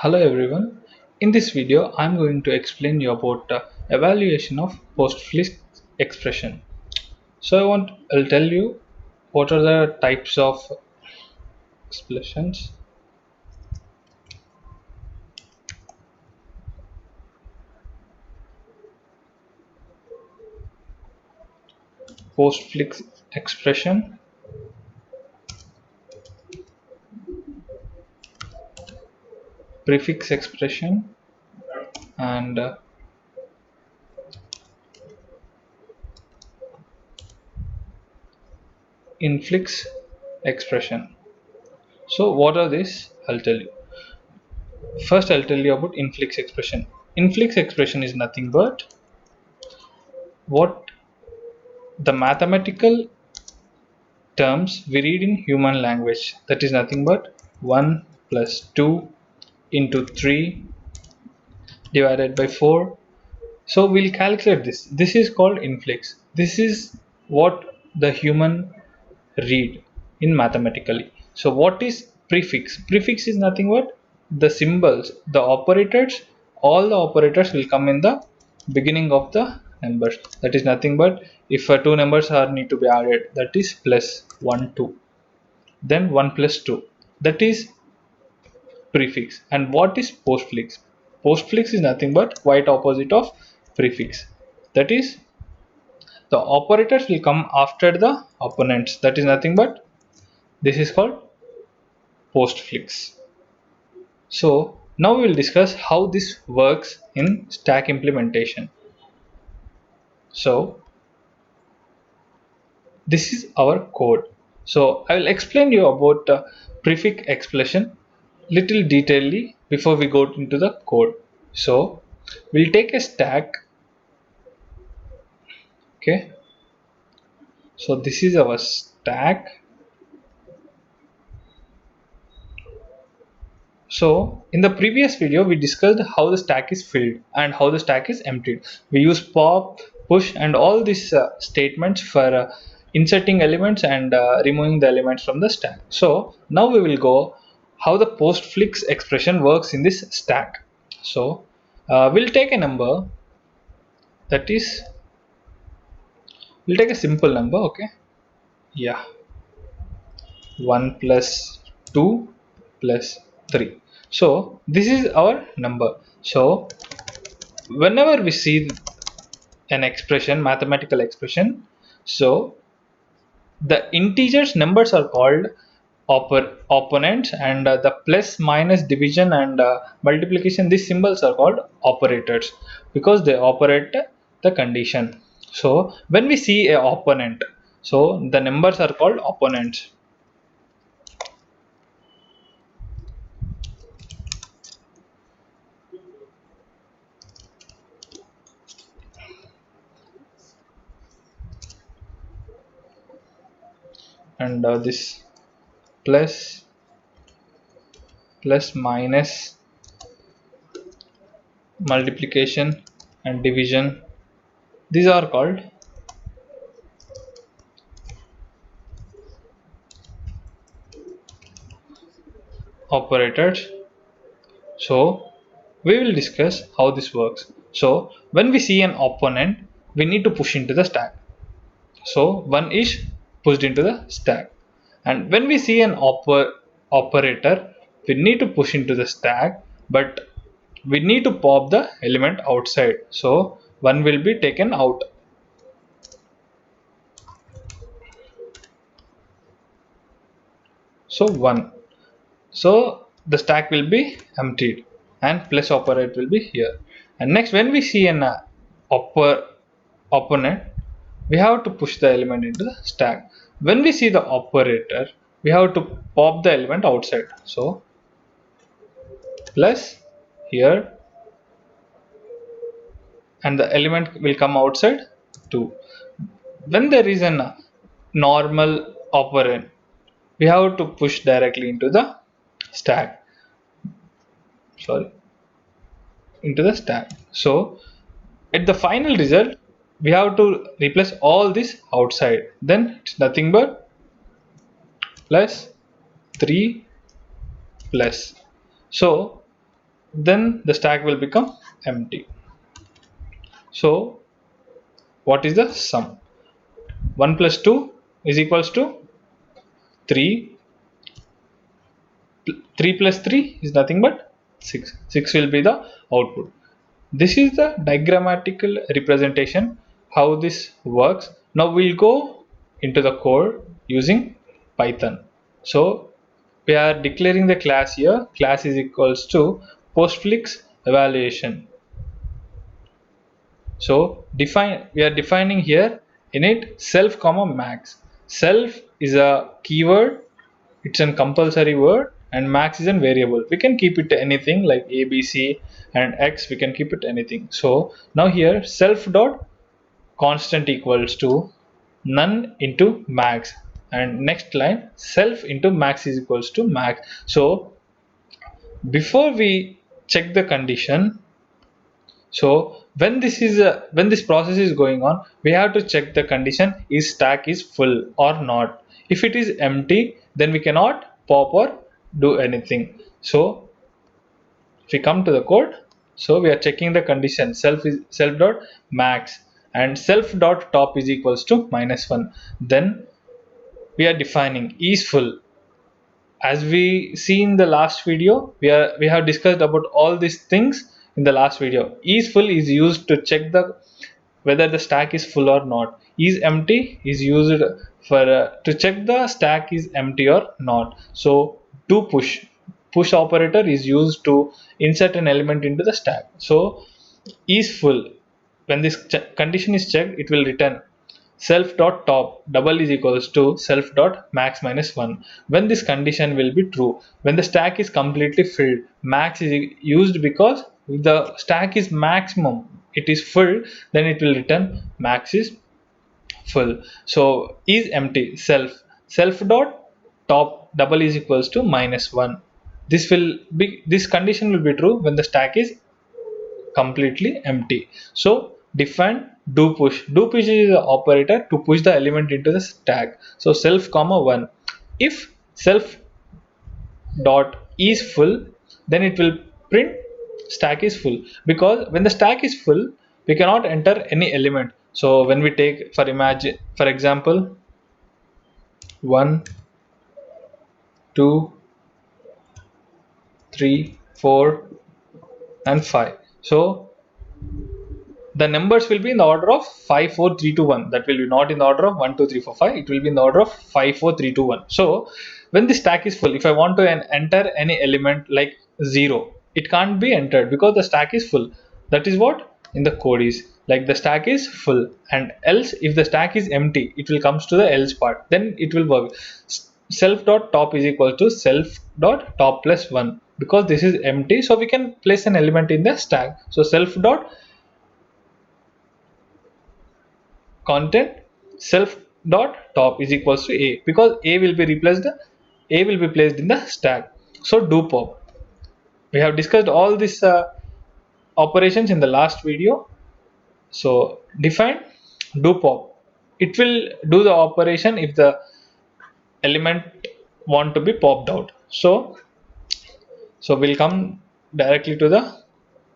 Hello everyone. In this video, I'm going to explain you about evaluation of postfix expression. I'll tell you what are the types of expressions. Postfix expression, prefix expression, and infix expression. So what are these? I'll tell you. First, I'll tell you about infix expression. Infix expression is nothing but what the mathematical terms we read in human language, that is nothing but 1 plus 2 into 3 divided by 4. So we'll calculate this is called infix. This is what the human read in mathematically. So what is prefix is nothing but the symbols, the operators, all the operators will come in the beginning of the numbers. That is nothing but if two numbers are need to be added, that is plus 1 2, then 1 plus 2, that is prefix. And what is postfix? Postfix is nothing but quite opposite of prefix. That is the operators will come after the opponents. That is nothing but this is called postfix. So now we will discuss how this works in stack implementation. So this is our code. So I will explain you about prefix expression little detailedly before we go into the code. So we'll take a stack. Okay, so this is our stack. So in the previous video we discussed how the stack is filled and how the stack is emptied. We use pop, push and all these statements for inserting elements and removing the elements from the stack. So now we will go how the postfix expression works in this stack. So we'll take a number, that is we'll take a simple number. Okay, yeah, 1 plus 2 plus 3. So this is our number. So whenever we see an expression, mathematical expression, so the integers numbers are called opponents, and the plus, minus, division and multiplication, these symbols are called operators because they operate the condition. So when we see a opponent, so the numbers are called opponents. And this plus, minus, multiplication and division, these are called operators. So we will discuss how this works. So when we see an opponent, we need to push into the stack. So 1 is pushed into the stack. And when we see an operator, we need to push into the stack, but we need to pop the element outside. So 1 will be taken out. So 1. So the stack will be emptied and plus operator will be here. And next, when we see an opponent, we have to push the element into the stack. When we see the operator, we have to pop the element outside. So plus here, and the element will come outside too. When there is a normal operand, we have to push directly into the stack. Into the stack. So at the final result, we have to replace all this outside. Then it's nothing but plus 3 plus. So then the stack will become empty. So what is the sum? 1 plus 2 is equals to 3. 3 plus 3 is nothing but 6. 6 will be the output. This is the diagrammatical representation how this works. Now we'll go into the code using Python. So we are declaring the class here. Class is equals to postfix evaluation. So we are defining here init self comma max. Self is a keyword, it's a compulsory word, and max is a variable. We can keep it anything like a, b, c, and x. We can keep it anything. So now here self dot constant equals to none into max, and next line self into max is equals to max. So before we check the condition, so when this process is going on, we have to check the condition is stack is full or not. If it is empty, then we cannot pop or do anything. So if we come to the code, so we are checking the condition self dot max and self dot top is equals to -1. Then we are defining is full. As we see in the last video, we have discussed about all these things in the last video. Is full is used to check whether the stack is full or not. Is empty is used for to check the stack is empty or not. So do push operator is used to insert an element into the stack. So is full, when this condition is checked, it will return self dot top double is equals to self dot max -1. When this condition will be true, when the stack is completely filled, max is used because if the stack is maximum, it is full, then it will return max is full. So is empty self dot top double is equals to -1. This condition will be true when the stack is completely empty. So define do push. Do push is the operator to push the element into the stack. So self comma 1. If self dot is full, then it will print stack is full, because when the stack is full, we cannot enter any element. So when we take for example 1 2 3 4 and 5, so the numbers will be in the order of 5 4 3 2 1. That will be not in the order of 1 2 3 4 5. It will be in the order of 5 4 3 2 1. So when the stack is full, if I want to enter any element like 0, it can't be entered because the stack is full. That is what in the code is like, the stack is full, and else if the stack is empty, it will comes to the else part, then it will work. Self dot top is equal to self dot top plus 1, because this is empty, so we can place an element in the stack. So self dot content self dot top is equals to a, because a will be placed in the stack. So do pop. We have discussed all these operations in the last video. So define do pop. It will do the operation if the element want to be popped out. So we'll come directly to the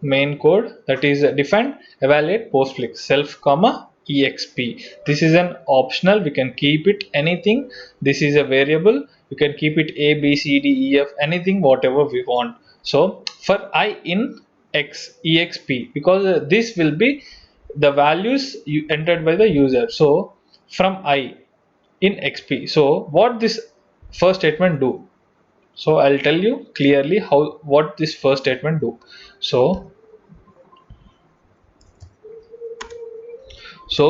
main code, that is define evaluate postfix self comma exp. This is an optional, we can keep it anything. This is a variable, you can keep it a b c d e f, anything whatever we want. So for I in x exp, because this will be the values you entered by the user. So from I in xp, so what this first statement do? So I'll tell you clearly what this first statement do. So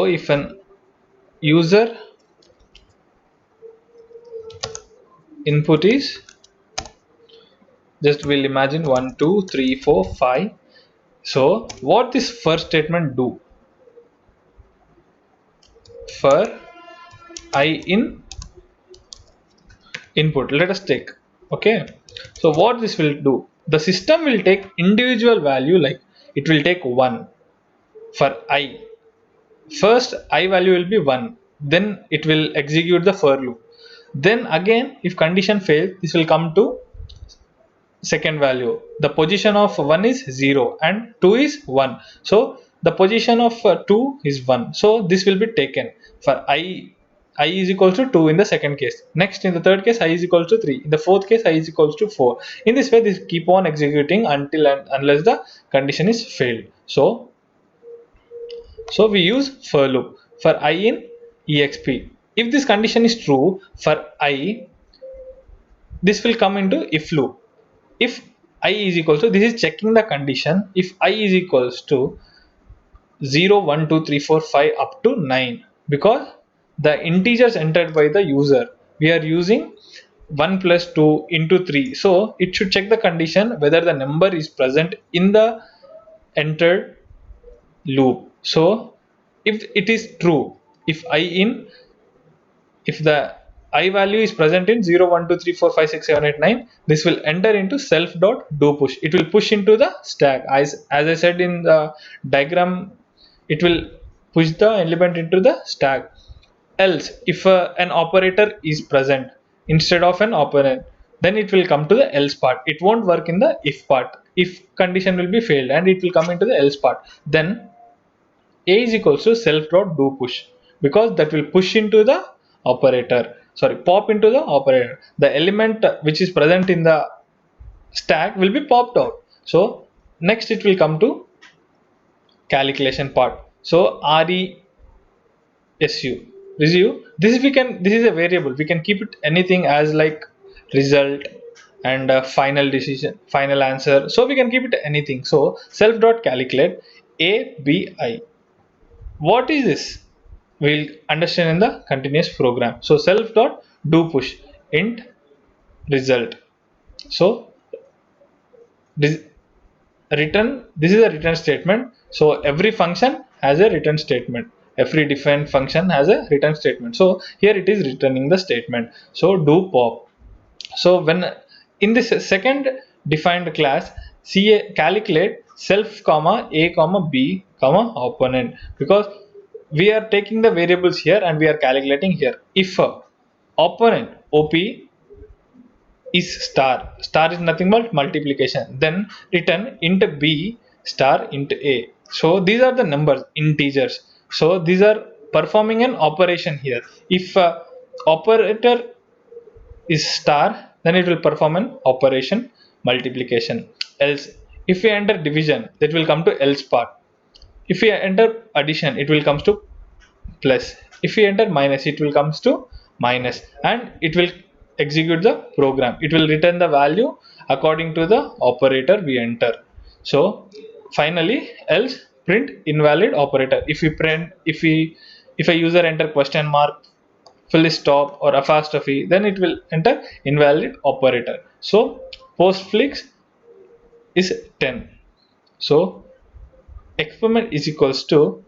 if an user input is, just we'll imagine 1 2 3 4 5. So what this first statement do? For I in input, let us take, okay, so what this will do, the system will take individual value, like it will take 1 for I. First I value will be 1, then it will execute the for loop. Then again if condition fails, this will come to second value. The position of 1 is 0 and 2 is 1. So the position of 2 is 1. So this will be taken for I is equal to 2 in the second case. Next, in the third case, I is equal to 3. In the fourth case, I is equal to 4. In this way, this keep on executing until and unless the condition is failed. So we use for loop for I in exp. If this condition is true for I, this will come into if loop. If I is equal to, this is checking the condition. If I is equals to 0, 1, 2, 3, 4, 5 up to 9, because the integers entered by the user, we are using 1 plus 2 into 3, so it should check the condition whether the number is present in the entered loop. So if it is true, if the I value is present in 0, 1, 2, 3, 4, 5, 6, 7, 8, 9, this will enter into self.doPush. It will push into the stack. As I said in the diagram, it will push the element into the stack. Else, if an operator is present instead of an operand, then it will come to the else part. It won't work in the if part. If condition will be failed, and it will come into the else part. Then A is equals to self.doPush, because that will push into the operator. Sorry, pop into the operator. The element which is present in the stack will be popped out. So next it will come to calculation part. So resu this is a variable. We can keep it anything as like result and final decision, final answer. So we can keep it anything. So self.calculate abi. What is this? We'll understand in the continuous program. So self.doPush int result. So this is a return statement. So every function has a return statement. Every defined function has a return statement. So here it is returning the statement. So do pop. So when in this second defined class, calculate self comma a comma b comma opponent, because we are taking the variables here and we are calculating here. If opponent op is star is nothing but multiplication, then return int b star int a. So these are the numbers, integers. So these are performing an operation here. If operator is star, then it will perform an operation multiplication. Else, if we enter division, that will come to else part. If we enter addition, it will comes to plus. If we enter minus, it will comes to minus, and it will execute the program. It will return the value according to the operator we enter. So finally, else print invalid operator. If a user enter question mark, full stop or apostrophe, then it will enter invalid operator. So postfix is 10. So experiment is equals to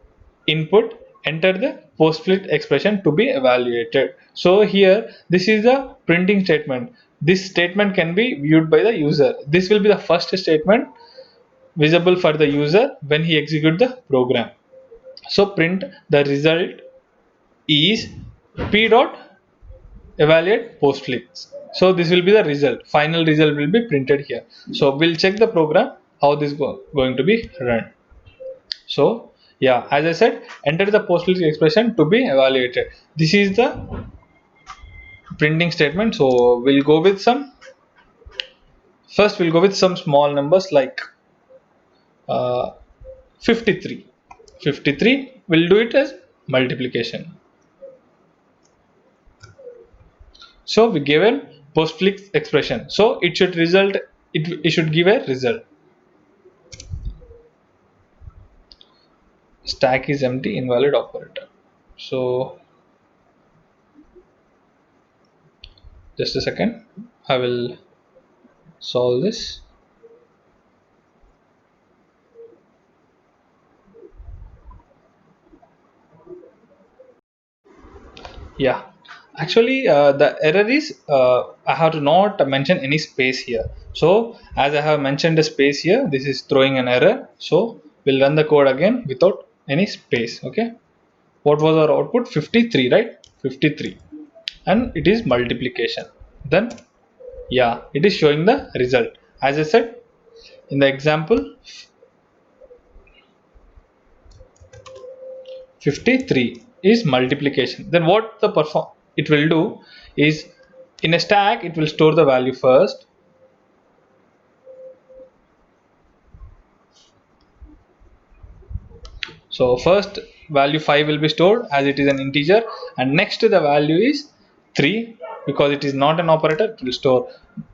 input, enter the postfix expression to be evaluated. So here this is the printing statement. This statement can be viewed by the user. This will be the first statement visible for the user when he execute the program. So print the result is p dot evaluate postfix. So this will be the result. Final result will be printed here. So we'll check the program how this going to be run. So yeah, as I said, enter the postfix expression to be evaluated. This is the printing statement. So we'll go with some. First, we'll go with some small numbers like 53. 53. We'll do it as multiplication. So we gave a postfix expression. So it should result. It should give a result. Stack is empty, invalid operator. So just a second, I will solve this. Yeah, actually the error is I have to not mention any space here. So as I have mentioned a space here, this is throwing an error. So we'll run the code again without any space. Okay, what was our output? 53, right? 53, and it is multiplication. Then yeah, it is showing the result. As I said in the example, 53 is multiplication. Then what it will do is, in a stack it will store the value first. So first value 5 will be stored as it is an integer, and next to the value is 3, because it is not an operator, it will store,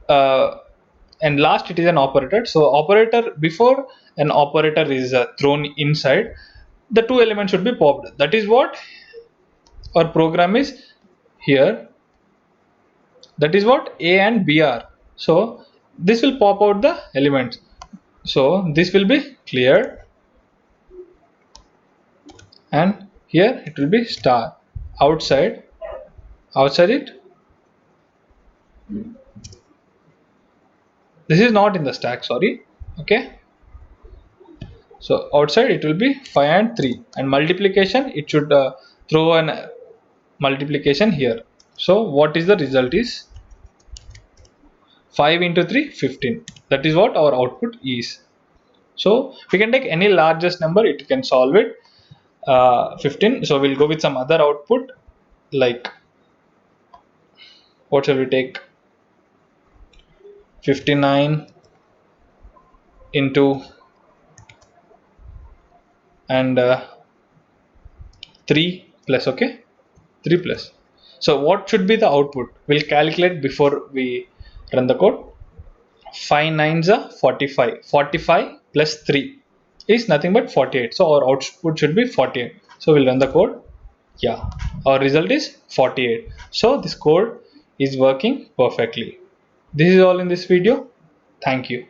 and last it is an operator. So operator, before an operator is thrown inside, the two elements should be popped. That is what our program is here. That is what A and B are. So this will pop out the elements. So this will be cleared, and here it will be star. Outside it, this is not in the stack, sorry. Okay, so outside it will be 5 and 3, and multiplication, it should throw an multiplication here. So what is the result is 5 into 3, 15. That is what our output is. So we can take any largest number, it can solve it. 15. So we'll go with some other output, like, what shall we take? 59 into and 3 plus. Okay, 3 plus. So what should be the output? We'll calculate before we run the code. 5 nines are 45. 45 plus 3 is nothing but 48. So our output should be 48. So we'll run the code. Yeah, our result is 48. So this code is working perfectly. This is all in this video. Thank you.